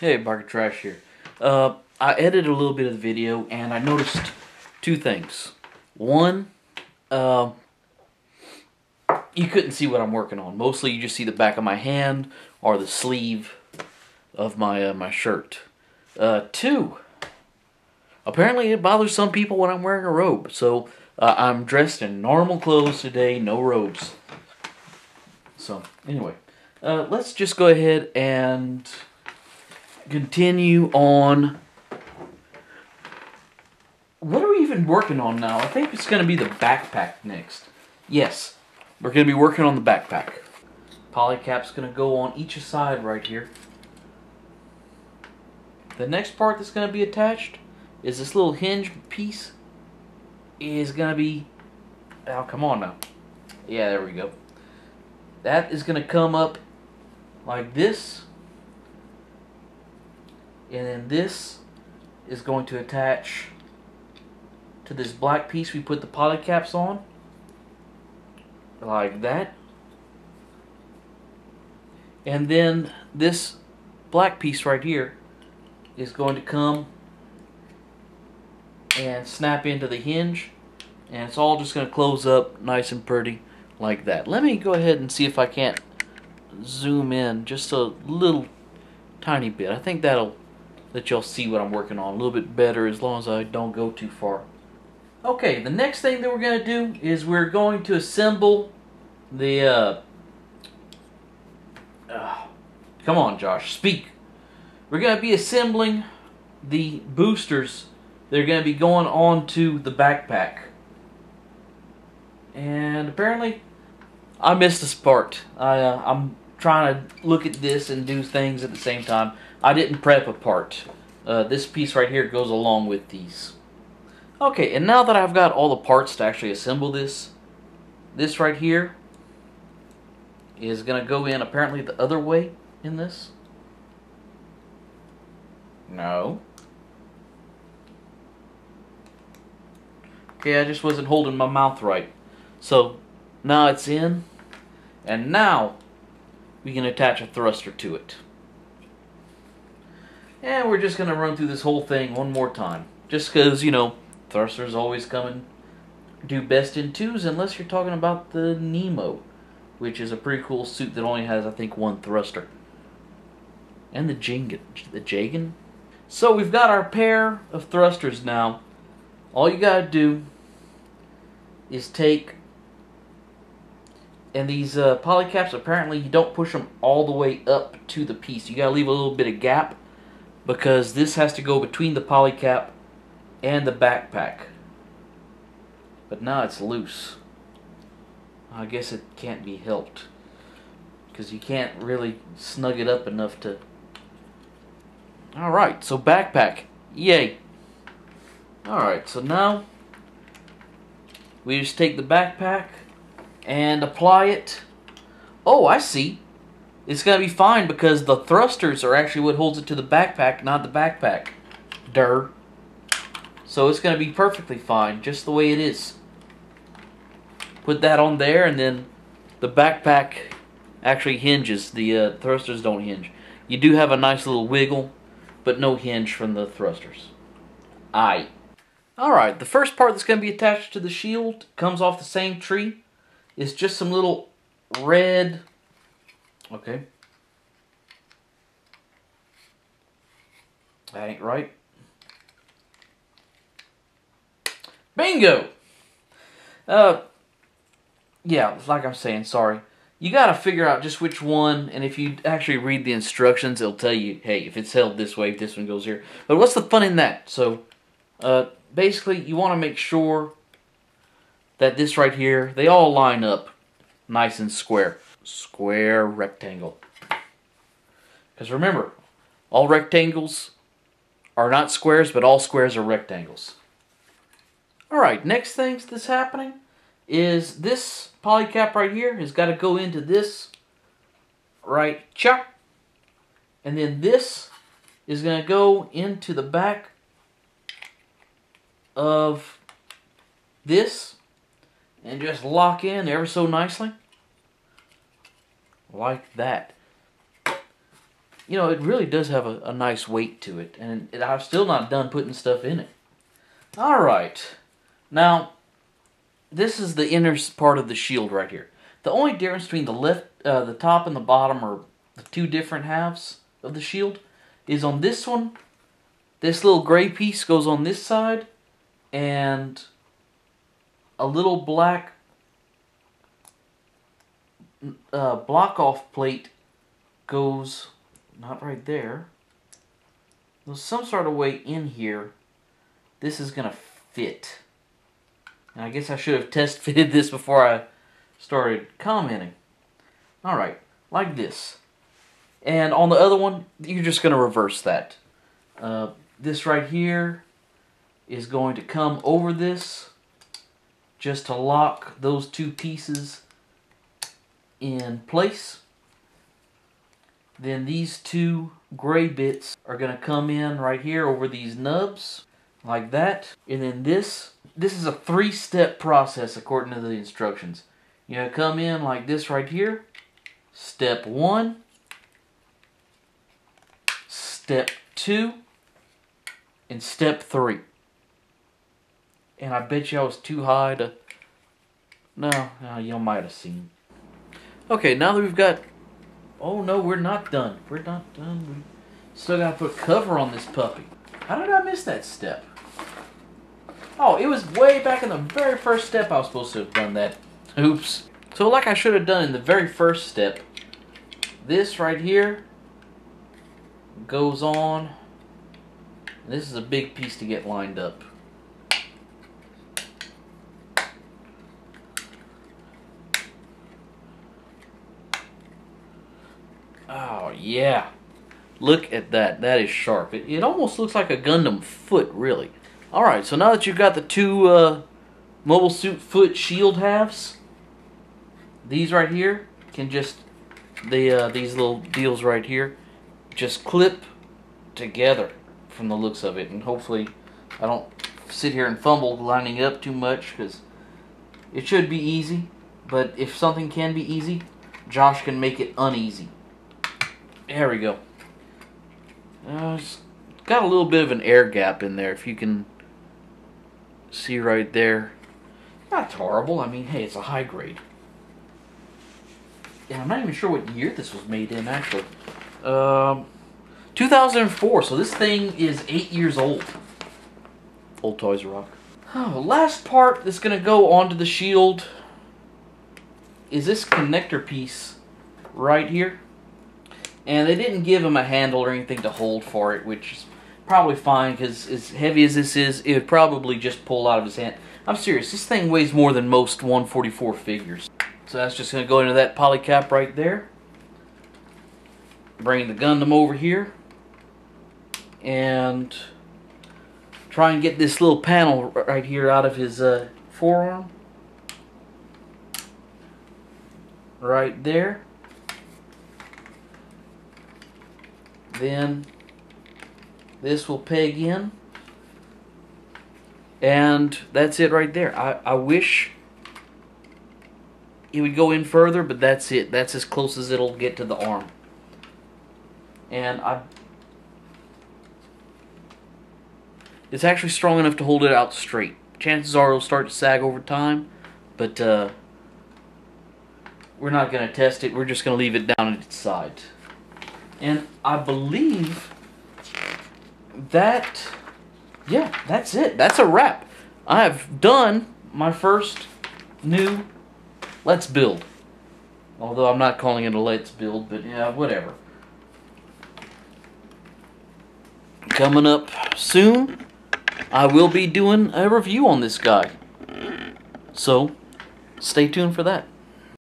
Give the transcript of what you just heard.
Hey, Barker Trash here. I edited a little bit of the video and I noticed two things. One, you couldn't see what I'm working on. Mostly you just see the back of my hand or the sleeve of my shirt. Two, apparently it bothers some people when I'm wearing a robe. So I'm dressed in normal clothes today, no robes. So anyway, let's just go ahead and continue on. What are we even working on now? I think it's going to be the backpack next. Yes, we're going to be working on the backpack. Polycap's going to go on each side right here. The next part that's going to be attached is this little hinge piece. Is going to be... Oh, come on now. Yeah, there we go. That is going to come up like this. And then this is going to attach to this black piece we put the polycaps on. Like that. And then this black piece right here is going to come and snap into the hinge. And it's all just going to close up nice and pretty like that. Let me go ahead and see if I can't zoom in just a little tiny bit. I think that'll let y'all see what I'm working on a little bit better as long as I don't go too far. Okay, the next thing that we're going to do is we're going to assemble the come on, Josh, speak. We're going to be assembling the boosters. They're going to be going onto the backpack. And apparently I missed this part. I'm trying to look at this and do things at the same time. I didn't prep a part. This piece right here goes along with these. Okay, and now that I've got all the parts to actually assemble this right here is going to go in apparently the other way in this. No. Okay, I just wasn't holding my mouth right. So now it's in, and now we can attach a thruster to it. And we're just going to run through this whole thing one more time. Just because, you know, thrusters always come and do best in twos unless you're talking about the Nemo, which is a pretty cool suit that only has, I think, one thruster. And the Jagan. So we've got our pair of thrusters now. All you got to do is take... And these polycaps, apparently you don't push them all the way up to the piece. You got to leave a little bit of gap, because this has to go between the polycap and the backpack. But now it's loose. I guess it can't be helped, because you can't really snug it up enough to... Alright, so backpack. Yay. Alright, so now we just take the backpack and apply it. Oh, I see. It's going to be fine because the thrusters are actually what holds it to the backpack, not the backpack. Durr. So it's going to be perfectly fine, just the way it is. Put that on there, and then the backpack actually hinges. The thrusters don't hinge. You do have a nice little wiggle, but no hinge from the thrusters. Aye. Alright, the first part that's going to be attached to the shield comes off the same tree. It's just some little red... Okay. That ain't right. Bingo! Yeah, like I'm saying, sorry. You gotta figure out just which one, and if you actually read the instructions, it'll tell you, hey, if it's held this way, this one goes here. But what's the fun in that? So, basically, you want to make sure that this right here, they all line up nice and square. Square rectangle. Because remember, all rectangles are not squares, but all squares are rectangles. Alright, next thing that's happening is this polycap right here has got to go into this right chuck. And then this is going to go into the back of this and just lock in ever so nicely. Like that. you know, it really does have a nice weight to it. And I'm still not done putting stuff in it. Alright. Now, this is the inner part of the shield right here. The only difference between the top and the bottom, or the two different halves of the shield, is on this one, this little gray piece goes on this side, and a little black block-off plate goes, not right there, there's some sort of way in here this is going to fit. And I guess I should have test fitted this before I started commenting. Alright, like this. And on the other one, you're just going to reverse that. This right here is going to come over this just to lock those two pieces in place. Then these two gray bits are going to come in right here over these nubs, like that. And then this is a 3-step process according to the instructions. You're going to come in like this right here. Step 1. Step 2. And step 3. And I bet you I was too high to... No, you might have seen. Okay, now that we've got... Oh no, we're not done. We're not done. We still got to put cover on this puppy. How did I miss that step? Oh, it was way back in the very first step I was supposed to have done that. Oops. So like I should have done in the very first step, this right here goes on. This is a big piece to get lined up. Oh, yeah. Look at that. That is sharp. It almost looks like a Gundam foot, really. Alright, so now that you've got the two mobile suit foot shield halves, these right here can just, these little deals right here, just clip together from the looks of it. And hopefully I don't sit here and fumble lining it up too much, because it should be easy. But if something can be easy, Josh can make it uneasy. There we go. It's got a little bit of an air gap in there, if you can see right there. Not horrible. I mean, hey, it's a high grade. And I'm not even sure what year this was made in, actually. 2004, so this thing is 8 years old. Old Toys R Us. Oh, last part that's going to go onto the shield is this connector piece right here. And they didn't give him a handle or anything to hold for it, which is probably fine, because as heavy as this is, it would probably just pull out of his hand. I'm serious, this thing weighs more than most 144 figures. So that's just going to go into that poly cap right there. Bring the Gundam over here. And try and get this little panel right here out of his forearm. Right there. Then this will peg in. And that's it right there. I wish it would go in further, but that's it. That's as close as it'll get to the arm. And it's actually strong enough to hold it out straight. Chances are it'll start to sag over time, but we're not going to test it. We're just going to leave it down at its side. And I believe that, yeah, that's it. That's a wrap. I have done my first new Let's Build. Although I'm not calling it a Let's Build, but yeah, whatever. Coming up soon, I will be doing a review on this guy. So, stay tuned for that.